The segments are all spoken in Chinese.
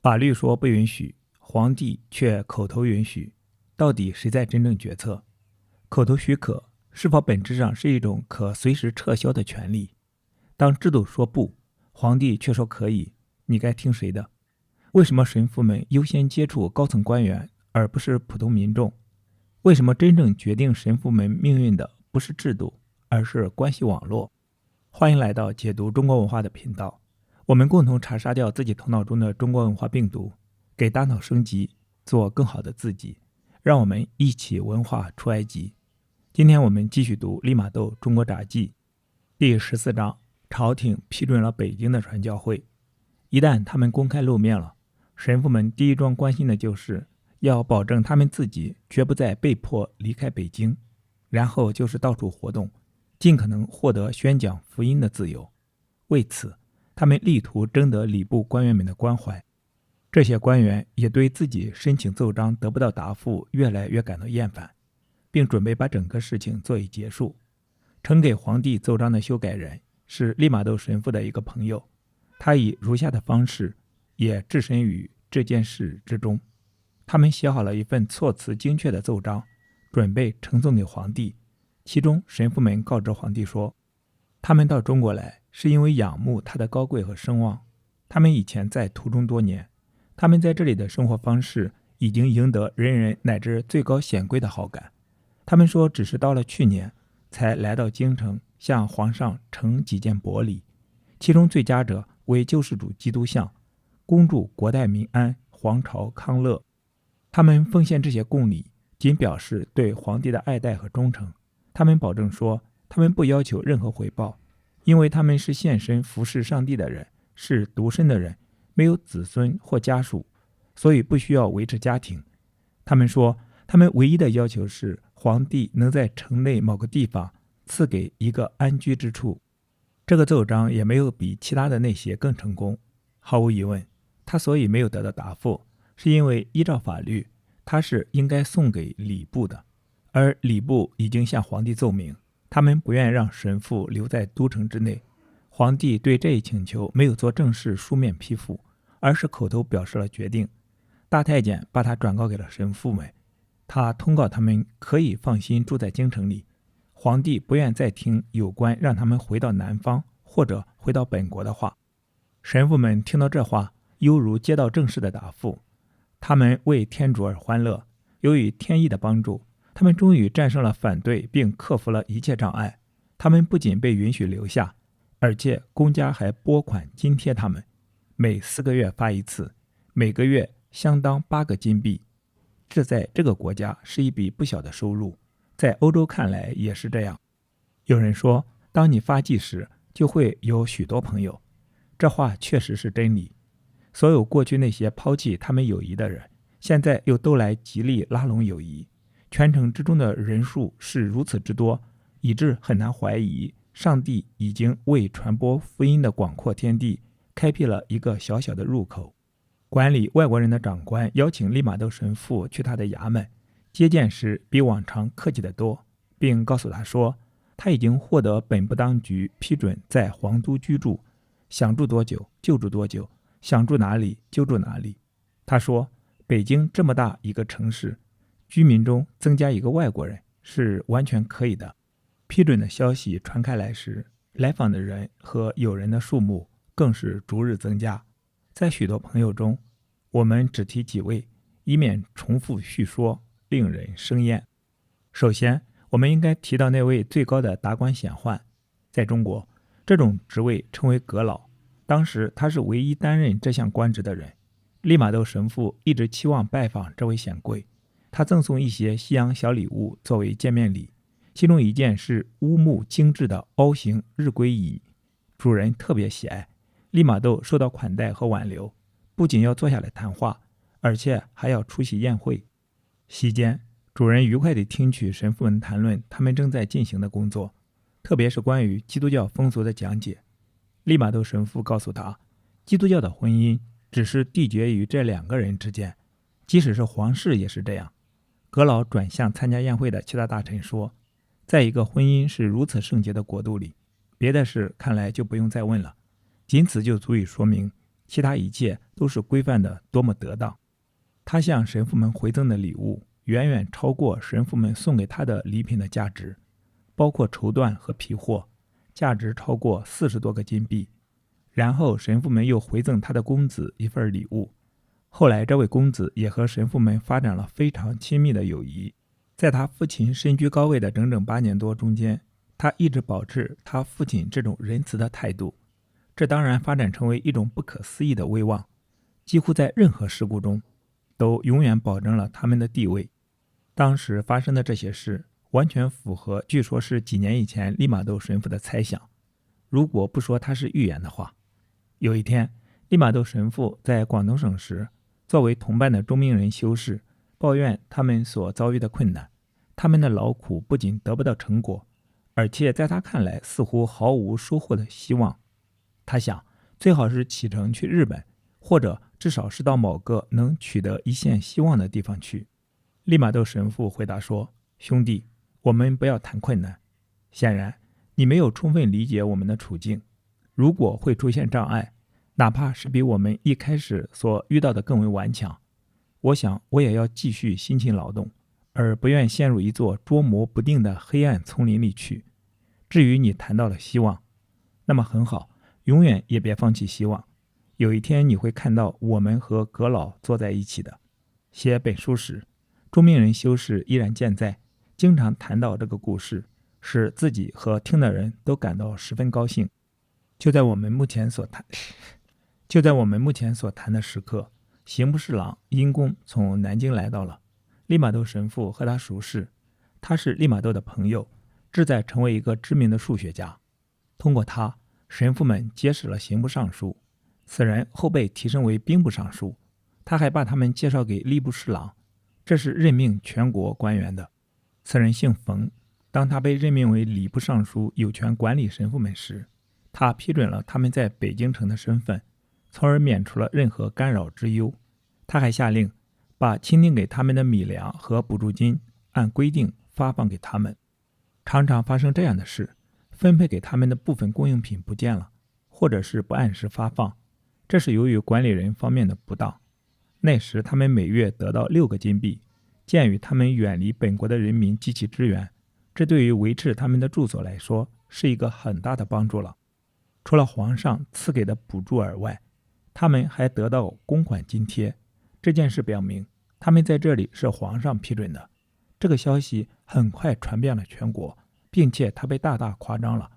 法律说不允许，皇帝却口头允许，到底谁在真正决策？口头许可是否本质上是一种可随时撤销的权利？当制度说不，皇帝却说可以，你该听谁的？为什么神父们优先接触高层官员，而不是普通民众？为什么真正决定神父们命运的不是制度，而是关系网络？欢迎来到解读中国文化的频道，我们共同查杀掉自己头脑中的中国文化病毒，给大脑升级，做更好的自己。让我们一起文化出埃及。今天我们继续读利玛窦中国札记第14章，朝廷批准了北京的传教会。一旦他们公开露面了，神父们第一桩关心的就是要保证他们自己绝不再被迫离开北京，然后就是到处活动，尽可能获得宣讲福音的自由。为此，他们力图征得礼部官员们的关怀。这些官员也对自己申请奏章得不到答复越来越感到厌烦，并准备把整个事情做以结束。呈给皇帝奏章的修改人是利玛窦神父的一个朋友，他以如下的方式也置身于这件事之中。他们写好了一份措辞精确的奏章，准备呈送给皇帝。其中神父们告知皇帝说，他们到中国来是因为仰慕他的高贵和声望，他们以前在途中多年，他们在这里的生活方式已经赢得人人乃至最高显贵的好感。他们说只是到了去年才来到京城向皇上呈几件薄礼，其中最佳者为救世主基督像，恭祝国泰民安，皇朝康乐。他们奉献这些贡礼，仅表示对皇帝的爱戴和忠诚。他们保证说，他们不要求任何回报，因为他们是献身服侍上帝的人，是独身的人，没有子孙或家属，所以不需要维持家庭。他们说，他们唯一的要求是皇帝能在城内某个地方赐给一个安居之处。这个奏章也没有比其他的那些更成功。毫无疑问，他所以没有得到答复，是因为依照法律，他是应该送给礼部的，而礼部已经向皇帝奏明，他们不愿让神父留在都城之内。皇帝对这一请求没有做正式书面批复，而是口头表示了决定。大太监把他转告给了神父们，他通告他们可以放心住在京城里。皇帝不愿再听有关让他们回到南方或者回到本国的话。神父们听到这话，犹如接到正式的答复。他们为天主而欢乐，由于天意的帮助，他们终于战胜了反对并克服了一切障碍。他们不仅被允许留下，而且公家还拨款津贴他们，每4个月发一次，每个月相当8个金币。这在这个国家是一笔不小的收入，在欧洲看来也是这样。有人说，当你发迹时就会有许多朋友，这话确实是真理。所有过去那些抛弃他们友谊的人，现在又都来极力拉拢友谊。全城之中的人数是如此之多，以致很难怀疑上帝已经为传播福音的广阔天地开辟了一个小小的入口。管理外国人的长官邀请利玛窦神父去他的衙门，接见时比往常客气得多，并告诉他说，他已经获得本部当局批准在皇都居住，想住多久就住多久，想住哪里就住哪里。他说，北京这么大一个城市，居民中增加一个外国人是完全可以的。批准的消息传开来时，来访的人和友人的数目更是逐日增加。在许多朋友中，我们只提几位，以免重复叙说，令人生厌。首先，我们应该提到那位最高的达官显宦。在中国，这种职位称为阁老，当时他是唯一担任这项官职的人。利玛窦神父一直期望拜访这位显贵，他赠送一些西洋小礼物作为见面礼，其中一件是乌木精致的凹形日晷椅，主人特别喜爱。利玛窦受到款待和挽留，不仅要坐下来谈话，而且还要出席宴会。席间，主人愉快地听取神父们谈论他们正在进行的工作，特别是关于基督教风俗的讲解。利玛窦神父告诉他，基督教的婚姻只是缔结于这2个人之间，即使是皇室也是这样。阁老转向参加宴会的其他大臣说，在一个婚姻是如此圣洁的国度里，别的事看来就不用再问了，仅此就足以说明其他一切都是规范的多么得当。他向神父们回赠的礼物远远超过神父们送给他的礼品的价值，包括绸缎和皮货，价值超过40多个金币。然后神父们又回赠他的公子一份礼物。后来这位公子也和神父们发展了非常亲密的友谊。在他父亲身居高位的整整8年多中间，他一直保持他父亲这种仁慈的态度。这当然发展成为一种不可思议的威望，几乎在任何事故中都永远保证了他们的地位。当时发生的这些事完全符合据说是几年以前利玛窦神父的猜想，如果不说他是预言的话。有一天，利玛窦神父在广东省时，作为同伴的中命人修士抱怨他们所遭遇的困难，他们的劳苦不仅得不到成果，而且在他看来似乎毫无收获的希望。他想，最好是启程去日本，或者至少是到某个能取得一线希望的地方去。利玛窦神父回答说：兄弟，我们不要谈困难。显然，你没有充分理解我们的处境。如果会出现障碍，哪怕是比我们一开始所遇到的更为顽强，我想我也要继续辛勤劳动，而不愿陷入一座捉摸不定的黑暗丛林里去。至于你谈到了希望，那么很好，永远也别放弃希望。有一天你会看到我们和阁老坐在一起的。写本书时，中命人修士依然健在，经常谈到这个故事，使自己和听的人都感到十分高兴。就在我们目前所谈的时刻，刑部侍郎因公从南京来到了。利玛窦神父和他熟识，他是利玛窦的朋友，志在成为一个知名的数学家。通过他，神父们结识了刑部尚书，此人后被提升为兵部尚书。他还把他们介绍给吏部侍郎，这是任命全国官员的。此人姓冯，当他被任命为礼部尚书，有权管理神父们时，他批准了他们在北京城的身份，从而免除了任何干扰之忧。他还下令把钦定给他们的米粮和补助金按规定发放给他们。常常发生这样的事，分配给他们的部分供应品不见了，或者是不按时发放，这是由于管理人方面的不当。那时他们每月得到6个金币，鉴于他们远离本国的人民及其支援，这对于维持他们的住所来说是一个很大的帮助了。除了皇上赐给的补助而外，他们还得到公款津贴。这件事表明，他们在这里是皇上批准的。这个消息很快传遍了全国，并且它被大大夸张了。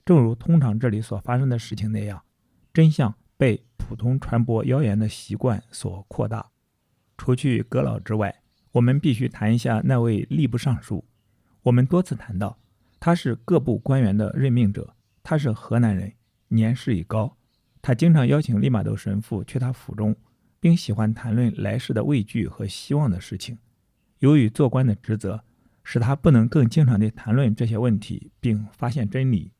正如通常这里所发生的事情那样，真相被普通传播谣言的习惯所扩大。除去阁老之外，我们必须谈一下那位吏部尚书。我们多次谈到，他是各部官员的任命者，他是河南人，年事已高。他经常邀请利玛窦神父去他府中，并喜欢谈论来世的畏惧和希望的事情。由于做官的职责，使他不能更经常地谈论这些问题并发现真理。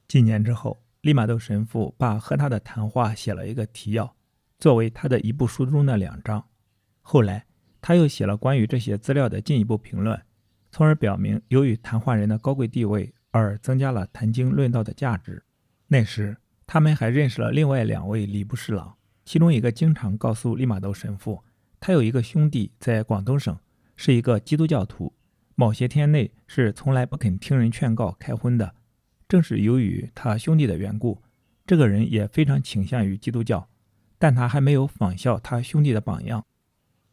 几年之后，利玛窦神父把和他的谈话写了一个提要，作为他的一部书中的2章。后来他又写了关于这些资料的进一步评论，从而表明由于谈话人的高贵地位而增加了谈经论道的价值。那时他们还认识了另外2位礼部侍郎，其中一个经常告诉利玛窦神父，他有一个兄弟在广东省是一个基督教徒，某些天内是从来不肯听人劝告开婚的。正是由于他兄弟的缘故，这个人也非常倾向于基督教，但他还没有仿效他兄弟的榜样。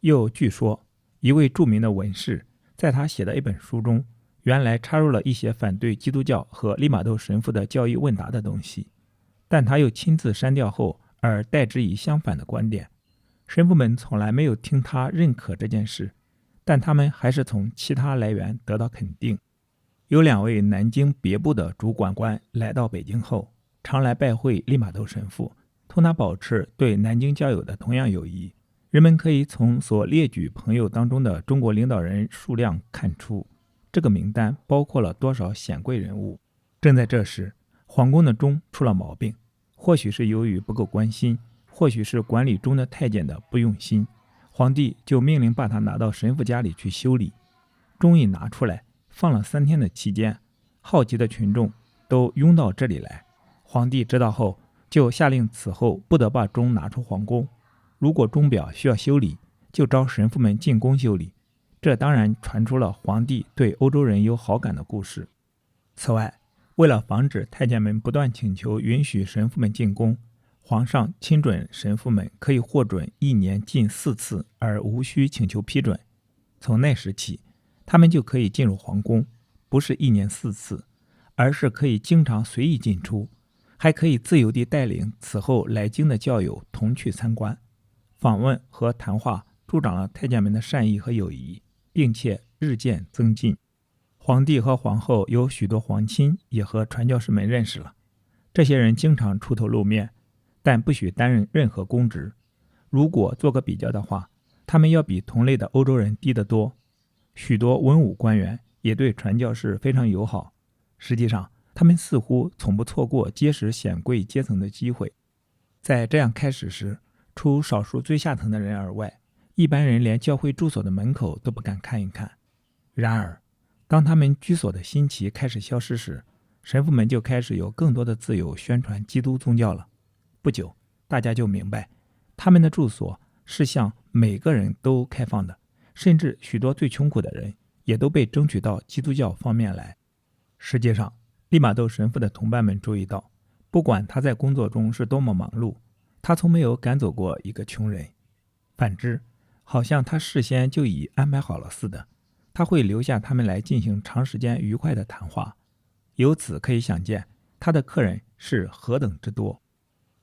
又据说，一位著名的文士在他写的一本书中，原来插入了一些反对基督教和利玛窦神父的教义问答的东西，但他又亲自删掉后而代之以相反的观点。神父们从来没有听他认可这件事，但他们还是从其他来源得到肯定。有2位南京别部的主管官来到北京后，常来拜会利玛窦神父，同他保持对南京教友的同样友谊。人们可以从所列举朋友当中的中国领导人数量看出，这个名单包括了多少显贵人物。正在这时，皇宫的钟出了毛病，或许是由于不够关心，或许是管理钟的太监的不用心，皇帝就命令把他拿到神父家里去修理。钟一拿出来，放了3天的期间，好奇的群众都拥到这里来。皇帝知道后，就下令此后不得把钟拿出皇宫，如果钟表需要修理，就召神父们进宫修理。这当然传出了皇帝对欧洲人有好感的故事。此外，为了防止太监们不断请求允许神父们进宫，皇上亲准神父们可以获准1年进4次，而无需请求批准。从那时起，他们就可以进入皇宫，不是1年4次，而是可以经常随意进出，还可以自由地带领此后来京的教友同去参观。访问和谈话助长了太监们的善意和友谊，并且日渐增进。皇帝和皇后有许多皇亲也和传教士们认识了，这些人经常出头露面，但不许担任任何公职。如果做个比较的话，他们要比同类的欧洲人低得多。许多文武官员也对传教士非常友好，实际上他们似乎从不错过结识显贵阶层的机会。在这样开始时，除少数最下层的人而外，一般人连教会住所的门口都不敢看一看。然而当他们居所的新奇开始消失时，神父们就开始有更多的自由宣传基督宗教了。不久，大家就明白，他们的住所是向每个人都开放的，甚至许多最穷苦的人也都被争取到基督教方面来。实际上，利玛窦神父的同伴们注意到，不管他在工作中是多么忙碌，他从没有赶走过一个穷人。反之，好像他事先就已安排好了似的，他会留下他们来进行长时间愉快的谈话。由此可以想见，他的客人是何等之多。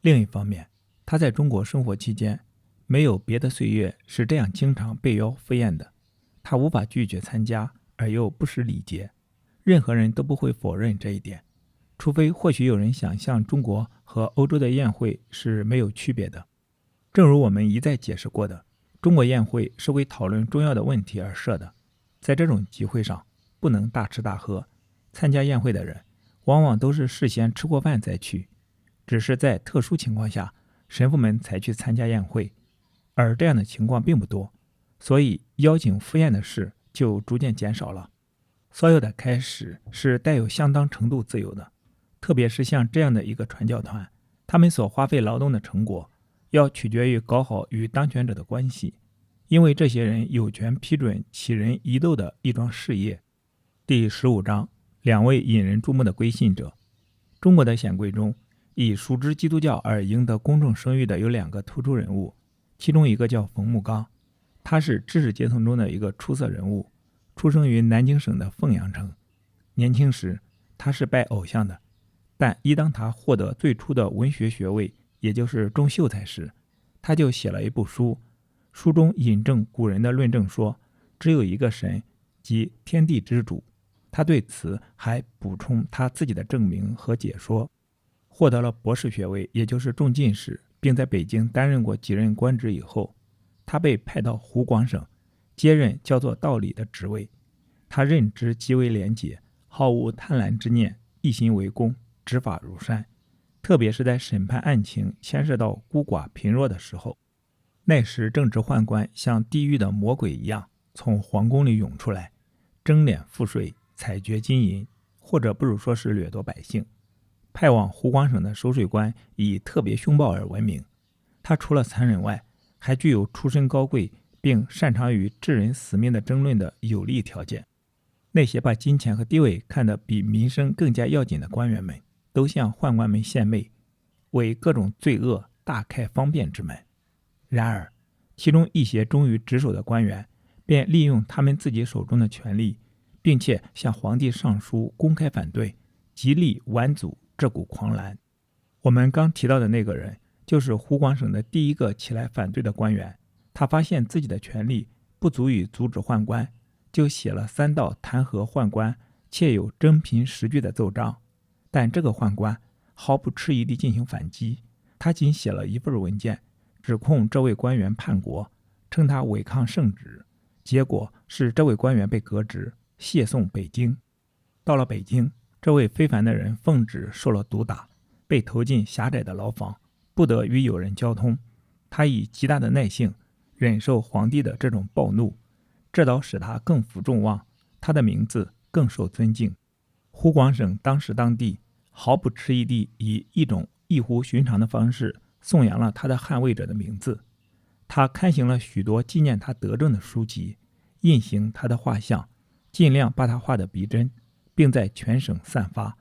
另一方面，他在中国生活期间，没有别的岁月是这样经常被邀赴宴的。他无法拒绝参加，而又不失礼节，任何人都不会否认这一点，除非或许有人想象中国和欧洲的宴会是没有区别的。正如我们一再解释过的，中国宴会是为讨论重要的问题而设的，在这种集会上不能大吃大喝，参加宴会的人往往都是事先吃过饭再去，只是在特殊情况下，神父们才去参加宴会，而这样的情况并不多，所以邀请赴宴的事就逐渐减少了。所有的开始是带有相当程度自由的，特别是像这样的一个传教团，他们所花费劳动的成果要取决于搞好与当权者的关系，因为这些人有权批准启人疑窦的一桩事业。第15章，两位引人注目的归信者。中国的显贵中，以熟知基督教而赢得公众声誉的有2个突出人物，其中一个叫冯木刚，他是知识阶层中的一个出色人物，出生于南京省的凤阳城。年轻时他是拜偶像的，但一当他获得最初的文学学位，也就是中秀才时，他就写了一部书，书中引证古人的论证说，只有一个神，即天地之主。他对此还补充他自己的证明和解说。获得了博士学位，也就是中进士，并在北京担任过几任官职以后，他被派到湖广省，接任叫做道理的职位。他任职极为廉洁，毫无贪婪之念，一心为公，执法如山。特别是在审判案情牵涉到孤寡贫弱的时候，那时正值宦官像地狱的魔鬼一样从皇宫里涌出来，争敛赋税，采掘金银，或者不如说是掠夺百姓。派往湖广省的收税官以特别凶暴而闻名，他除了残忍外，还具有出身高贵并擅长于治人死命的争论的有利条件。那些把金钱和地位看得比民生更加要紧的官员们，都向宦官们献媚，为各种罪恶大开方便之门。然而，其中一些忠于职守的官员，便利用他们自己手中的权力，并且向皇帝上书公开反对，极力挽阻这股狂澜。我们刚提到的那个人，就是湖广省的第一个起来反对的官员。他发现自己的权力不足以阻止宦官，就写了3道弹劾宦官且有真凭实据的奏章。但这个宦官毫不迟疑地进行反击，他仅写了一份文件，指控这位官员叛国，称他违抗圣旨。结果是这位官员被革职，谢送北京。到了北京，这位非凡的人奉旨受了毒打，被投进狭窄的牢房，不得与友人交通。他以极大的耐性忍受皇帝的这种暴怒，这倒使他更负众望，他的名字更受尊敬。湖广省当时当地毫不迟疑地以一种异乎寻常的方式颂扬了他的捍卫者的名字。他刊行了许多纪念他德政的书籍，印行他的画像，尽量把他画得逼真，并在全省散发，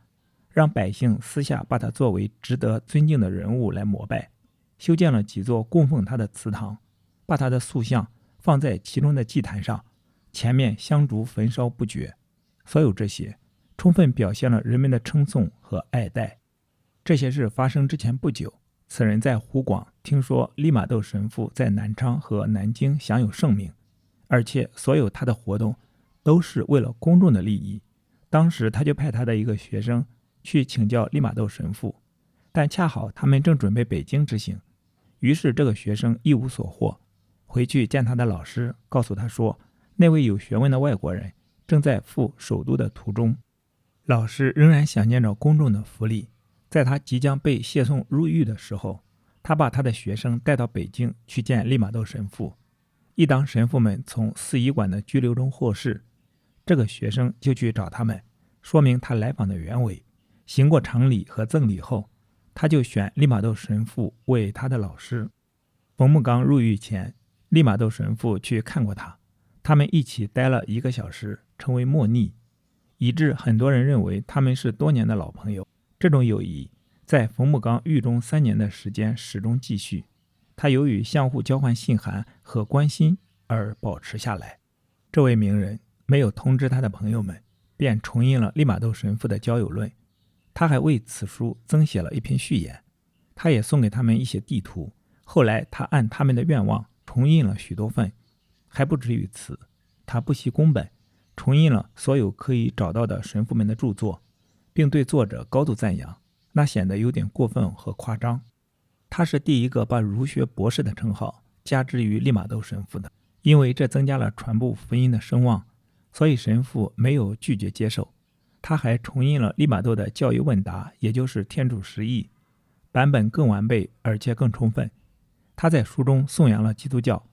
让百姓私下把他作为值得尊敬的人物来膜拜。修建了几座供奉他的祠堂，把他的塑像放在其中的祭坛上，前面香烛焚烧不绝。所有这些充分表现了人们的称颂和爱戴。这些事发生之前不久，此人在湖广听说利玛窦神父在南昌和南京享有盛名，而且所有他的活动都是为了公众的利益。当时他就派他的一个学生去请教利玛窦神父，但恰好他们正准备北京之行，于是这个学生一无所获，回去见他的老师，告诉他说，那位有学问的外国人正在赴首都的途中。老师仍然想念着公众的福利，在他即将被谢送入狱的时候，他把他的学生带到北京去见利玛窦神父。一当神父们从四医馆的拘留中获释，这个学生就去找他们，说明他来访的原委。行过常礼和赠礼后，他就选利玛窦神父为他的老师。冯木刚入狱前，利玛窦神父去看过他，他们一起待了1个小时，成为莫逆，以致很多人认为他们是多年的老朋友。这种友谊在冯木刚狱中3年的时间始终继续，他由于相互交换信函和关心而保持下来。这位名人没有通知他的朋友们，便重印了利玛窦神父的交友论。他还为此书增写了一篇序言，他也送给他们一些地图。后来他按他们的愿望重印了许多份，还不止于此，他不惜工本，重印了所有可以找到的神父们的著作，并对作者高度赞扬，那显得有点过分和夸张。他是第一个把儒学博士的称号加之于利玛窦神父的，因为这增加了传播福音的声望，所以神父没有拒绝接受。他还重印了利玛窦的教义问答，也就是天主十义，版本更完备而且更充分。他在书中颂扬了基督教，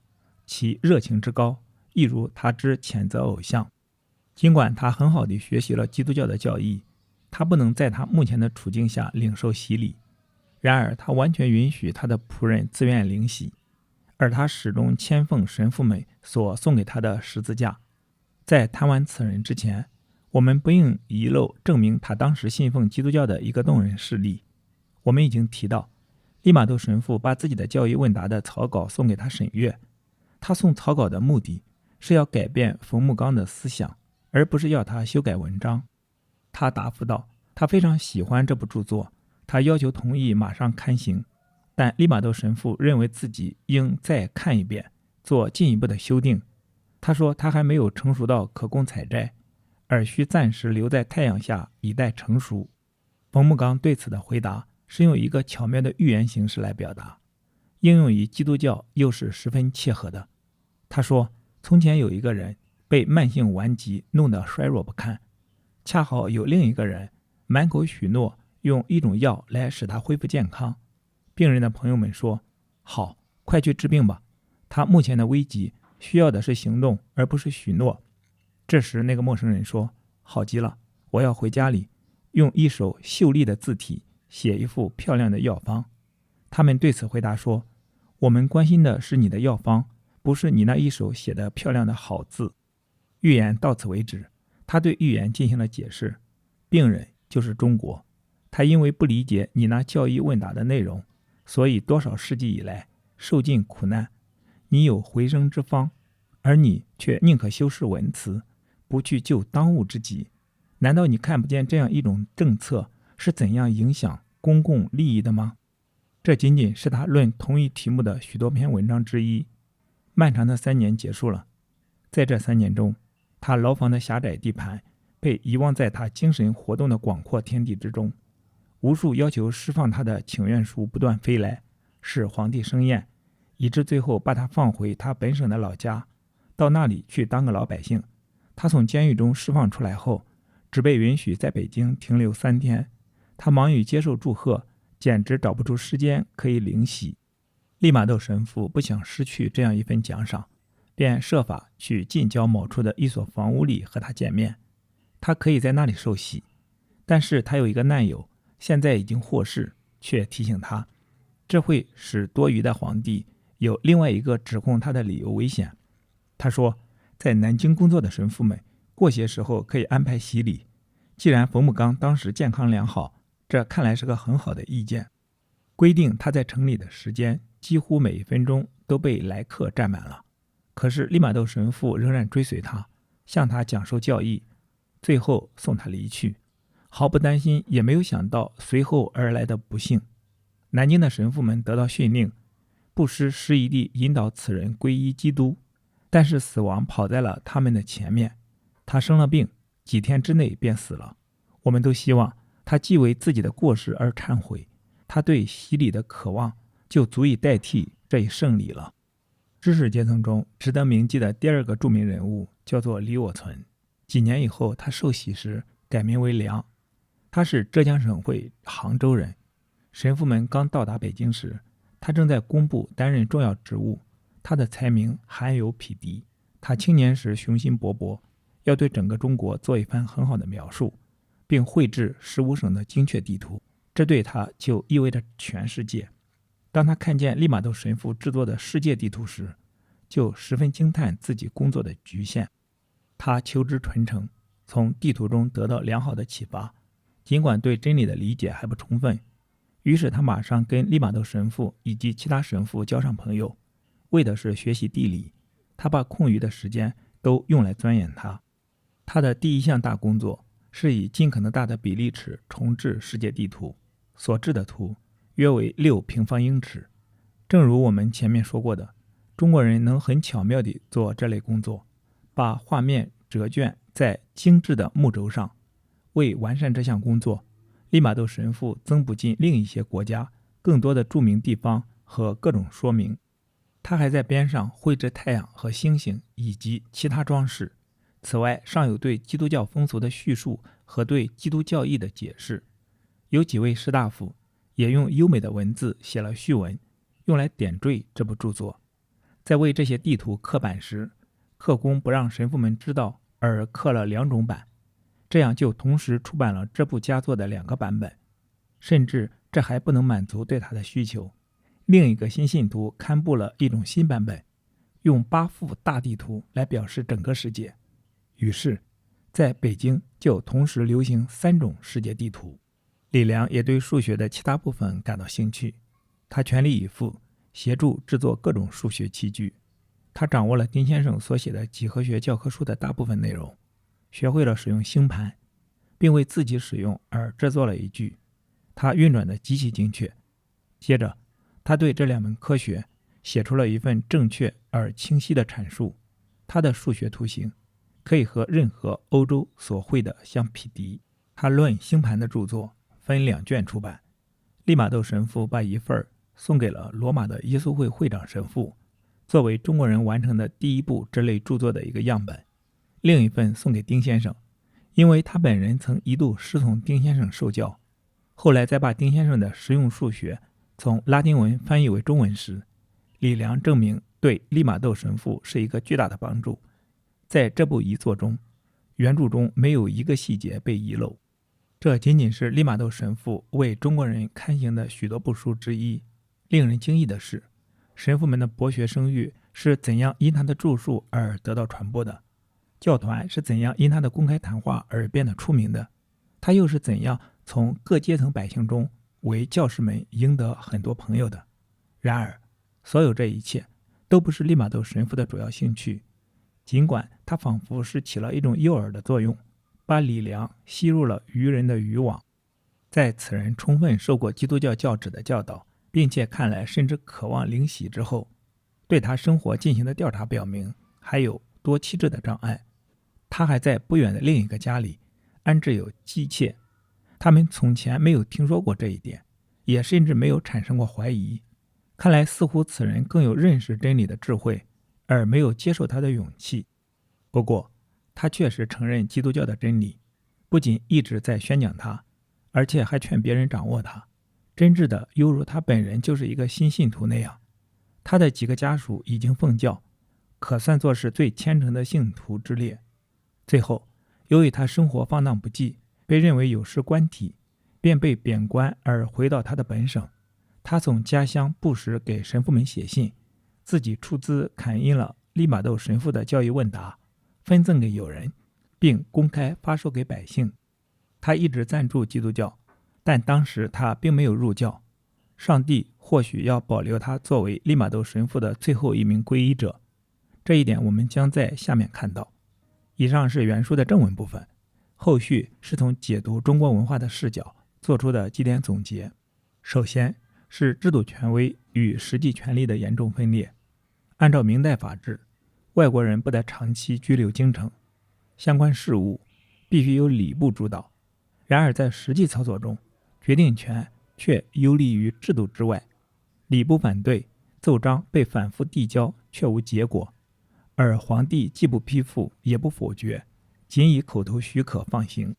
其热情之高，亦如他之谴责偶像。尽管他很好地学习了基督教的教义，他不能在他目前的处境下领受洗礼，然而他完全允许他的仆人自愿领洗，而他始终谦奉神父们所送给他的十字架。在谈完此人之前，我们不应遗漏证明他当时信奉基督教的一个动人事例。我们已经提到，利玛窦神父把自己的教义问答的草稿送给他审阅，他送草稿的目的是要改变冯木刚的思想，而不是要他修改文章。他答复道，他非常喜欢这部著作，他要求同意马上刊行，但利玛窦神父认为自己应再看一遍，做进一步的修订。他说他还没有成熟到可供采摘，而需暂时留在太阳下以待成熟。冯木刚对此的回答是用一个巧妙的寓言形式来表达，应用于基督教又是十分切合的。他说，从前有一个人被慢性顽疾弄得衰弱不堪，恰好有另一个人满口许诺用一种药来使他恢复健康。病人的朋友们说，好，快去治病吧，他目前的危急需要的是行动，而不是许诺。这时那个陌生人说，好极了，我要回家里用一手秀丽的字体写一副漂亮的药方。他们对此回答说，我们关心的是你的药方，不是你那一手写的漂亮的好字。寓言到此为止，他对寓言进行了解释。病人就是中国，他因为不理解你那教义问答的内容，所以多少世纪以来受尽苦难。你有回生之方，而你却宁可修饰文辞，不去救当务之急。难道你看不见这样一种政策是怎样影响公共利益的吗？这仅仅是他论同一题目的许多篇文章之一。漫长的3年结束了，在这3年中，他牢房的狭窄地盘被遗忘在他精神活动的广阔天地之中。无数要求释放他的请愿书不断飞来，使皇帝生厌，以致最后把他放回他本省的老家，到那里去当个老百姓。他从监狱中释放出来后，只被允许在北京停留3天。他忙于接受祝贺，简直找不出时间可以领洗。利玛窦神父不想失去这样一份奖赏，便设法去近郊某处的一所房屋里和他见面。他可以在那里受洗，但是他有一个难友，现在已经获释，却提醒他，这会使多疑的皇帝有另外一个指控他的理由危险。他说，在南京工作的神父们过些时候可以安排洗礼，既然冯木刚当时健康良好，这看来是个很好的意见。规定他在城里的时间几乎每一分钟都被来客占满了，可是利玛窦神父仍然追随他，向他讲授教义，最后送他离去，毫不担心也没有想到随后而来的不幸。南京的神父们得到训令，不失时宜地引导此人皈依基督，但是死亡跑在了他们的前面。他生了病，几天之内便死了。我们都希望他既为自己的过失而忏悔，他对洗礼的渴望就足以代替这一圣礼了。知识阶层中值得铭记的第二个著名人物叫做李我存。几年以后，他受洗时改名为梁。他是浙江省会杭州人。神父们刚到达北京时，他正在工部担任重要职务。他的才名罕有匹敌。他青年时雄心勃勃，要对整个中国做一番很好的描述，并绘制15省的精确地图，这对他就意味着全世界。当他看见利玛窦神父制作的世界地图时，就十分惊叹自己工作的局限。他求知纯诚，从地图中得到良好的启发，尽管对真理的理解还不充分。于是他马上跟利玛窦神父以及其他神父交上朋友，为的是学习地理。他把空余的时间都用来钻研它。他的第一项大工作是以尽可能大的比例尺重制世界地图，所制的图约为6平方英尺。正如我们前面说过的，中国人能很巧妙地做这类工作，把画面折卷在精致的木轴上。为完善这项工作，利玛窦神父增补进另一些国家更多的著名地方和各种说明。他还在边上绘制太阳和星星以及其他装饰。此外，尚有对基督教风俗的叙述和对基督教义的解释。有几位士大夫也用优美的文字写了序文，用来点缀这部著作。在为这些地图刻版时，刻工不让神父们知道而刻了2种版，这样就同时出版了这部佳作的2个版本。甚至这还不能满足对他的需求，另一个新信徒刊布了一种新版本，用8幅大地图来表示整个世界。于是在北京就同时流行3种世界地图。李良也对数学的其他部分感到兴趣，他全力以赴协助制作各种数学器具。他掌握了丁先生所写的几何学教科书的大部分内容，学会了使用星盘，并为自己使用而制作了一具。他运转的极其精确。接着他对这2门科学写出了一份正确而清晰的阐述。他的数学图形可以和任何欧洲所绘的相匹敌。他论星盘的著作分2卷出版。利玛窦神父把一份送给了罗马的耶稣会会长神父，作为中国人完成的第一部这类著作的一个样本。另一份送给丁先生，因为他本人曾一度师从丁先生受教。后来再把丁先生的实用数学从拉丁文翻译为中文时，李良证明对利玛窦神父是一个巨大的帮助。在这部遗作中，原著中没有一个细节被遗漏。这仅仅是利玛窦神父为中国人刊行的许多部书之一。令人惊异的是，神父们的博学声誉是怎样因他的著述而得到传播的，教团是怎样因他的公开谈话而变得出名的，他又是怎样从各阶层百姓中为教士们赢得很多朋友的。然而，所有这一切都不是利玛窦神父的主要兴趣，尽管他仿佛是起了一种诱饵的作用，把李良吸入了愚人的渔网。在此人充分受过基督教教旨的教导，并且看来甚至渴望灵洗之后，对他生活进行的调查表明还有多机制的障碍。他还在不远的另一个家里安置有姬妾，他们从前没有听说过这一点，也甚至没有产生过怀疑。看来似乎此人更有认识真理的智慧，而没有接受他的勇气。不过他确实承认基督教的真理，不仅一直在宣讲它，而且还劝别人掌握它，真挚的犹如他本人就是一个新信徒那样。他的几个家属已经奉教，可算作是最虔诚的信徒之列。最后由于他生活放荡不羁，被认为有失官体，便被贬官而回到他的本省。他从家乡不时给神父们写信，自己出资刊印了利玛窦神父的教义问答，分赠给友人，并公开发售给百姓。他一直赞助基督教，但当时他并没有入教。上帝或许要保留他作为利玛窦神父的最后一名皈依者，这一点我们将在下面看到。以上是原书的正文部分，后续是从解读中国文化的视角做出的几点总结。首先是制度权威与实际权力的严重分裂。按照明代法制，外国人不得长期居留京城，相关事务必须由礼部主导。然而在实际操作中，决定权却游离于制度之外，礼部反对，奏章被反复递交却无结果，而皇帝既不批复也不否决，仅以口头许可放行。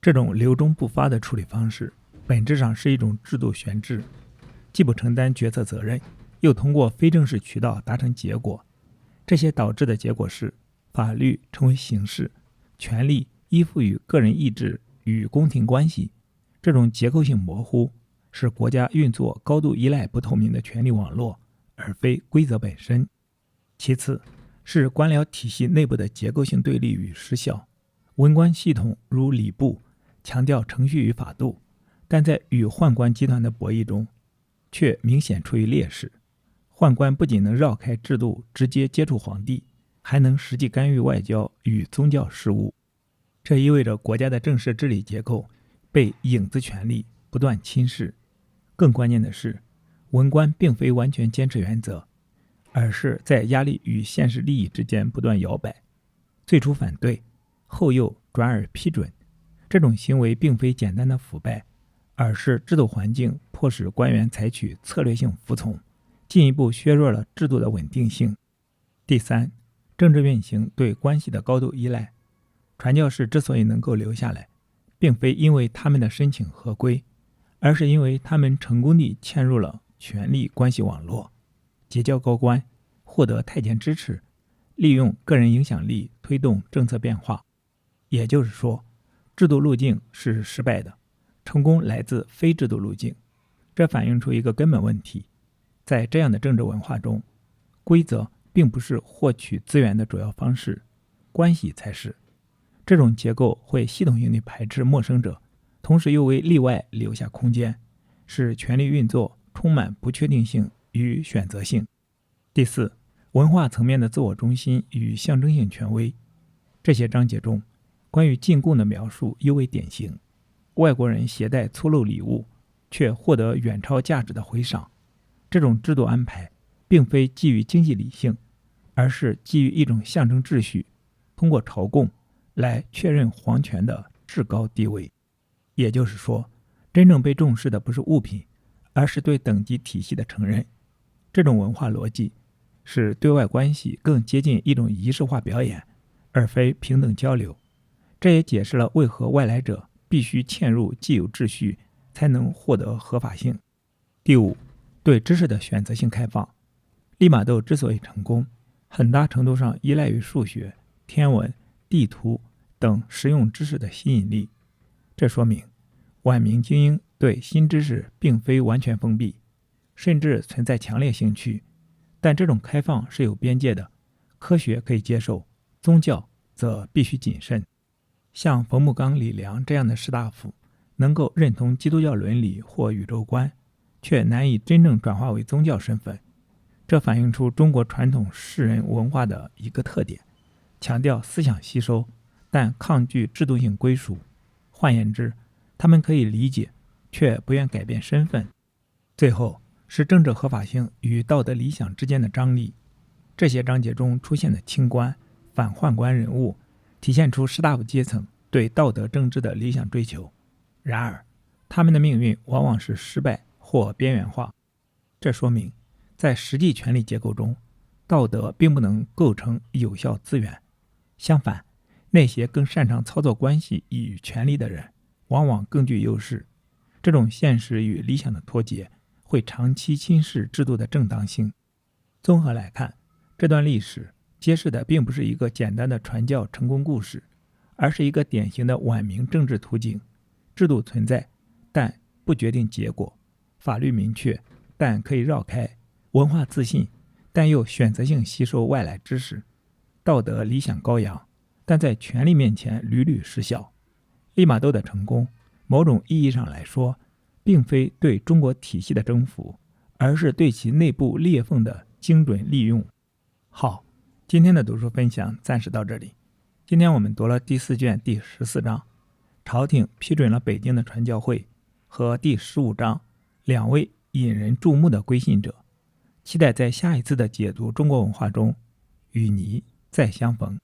这种留中不发的处理方式本质上是一种制度悬置，既不承担决策责任，又通过非正式渠道达成结果。这些导致的结果是法律成为形式，权力依附于个人意志与宫廷关系。这种结构性模糊使国家运作高度依赖不透明的权力网络，而非规则本身。其次是官僚体系内部的结构性对立与失效。文官系统如礼部强调程序与法度，但在与宦官集团的博弈中却明显处于劣势。宦官不仅能绕开制度直接接触皇帝，还能实际干预外交与宗教事务。这意味着国家的正式治理结构被影子权力不断侵蚀。更关键的是，文官并非完全坚持原则，而是在压力与现实利益之间不断摇摆，最初反对，后又转而批准。这种行为并非简单的腐败，而是制度环境迫使官员采取策略性服从，进一步削弱了制度的稳定性。第三，政治运行对关系的高度依赖。传教士之所以能够留下来，并非因为他们的申请合规，而是因为他们成功地嵌入了权力关系网络，结交高官，获得太监支持，利用个人影响力推动政策变化。也就是说，制度路径是失败的，成功来自非制度路径。这反映出一个根本问题，在这样的政治文化中，规则并不是获取资源的主要方式，关系才是。这种结构会系统性地排斥陌生者，同时又为例外留下空间，使权力运作充满不确定性与选择性。第四，文化层面的自我中心与象征性权威。这些章节中关于进贡的描述尤为典型。外国人携带粗陋礼物，却获得远超价值的回赏。这种制度安排并非基于经济理性，而是基于一种象征秩序，通过朝贡来确认皇权的至高地位。也就是说，真正被重视的不是物品，而是对等级体系的承认。这种文化逻辑使对外关系更接近一种仪式化表演，而非平等交流。这也解释了为何外来者必须嵌入既有秩序才能获得合法性。第五，对知识的选择性开放。利玛窦之所以成功，很大程度上依赖于数学、天文、地图等实用知识的吸引力。这说明晚明精英对新知识并非完全封闭，甚至存在强烈兴趣，但这种开放是有边界的。科学可以接受，宗教则必须谨慎。像冯木刚、李良这样的士大夫能够认同基督教伦理或宇宙观，却难以真正转化为宗教身份。这反映出中国传统士人文化的一个特点，强调思想吸收，但抗拒制度性归属。换言之，他们可以理解，却不愿改变身份。最后是政治合法性与道德理想之间的张力。这些章节中出现的清官、反宦官人物，体现出士大夫阶层对道德政治的理想追求。然而，他们的命运往往是失败或边缘化。这说明，在实际权力结构中，道德并不能构成有效资源。相反，那些更擅长操作关系与权力的人，往往更具优势。这种现实与理想的脱节，会长期侵蚀制度的正当性。综合来看，这段历史揭示的并不是一个简单的传教成功故事，而是一个典型的晚明政治图景。制度存在，但不决定结果；法律明确，但可以绕开；文化自信，但又选择性吸收外来知识；道德理想高扬，但在权力面前屡屡失效。利玛窦的成功，某种意义上来说，并非对中国体系的征服，而是对其内部裂缝的精准利用。好，今天的读书分享暂时到这里。今天我们读了第4卷第14章，朝廷批准了北京的传教会，和第15章2位引人注目的归信者。期待在下一次的解读中国文化中与你再相逢。